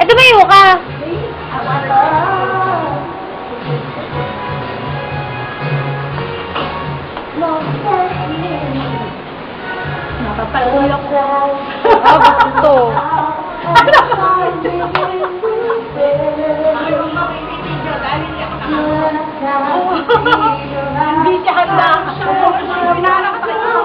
Eh, tumayo ka. Nakapalulok ko. Ah, gusto. Hindi siya handa. Pinaanak ka tayo.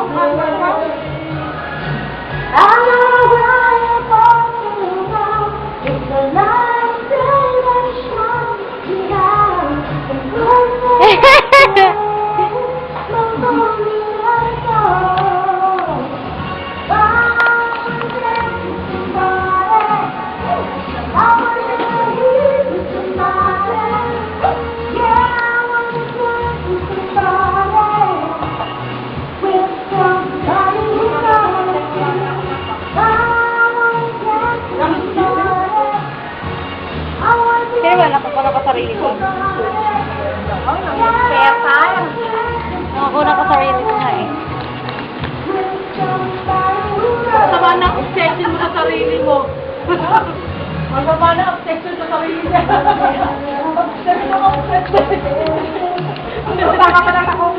Kaya wala ko pa nakasarili ko. Kaya tayo. Ako nakasarili ko nga eh. Masama na obsession mo sa sarili mo. Masama na obsession sa sarili mo. Obsession. Nakakapalat ako.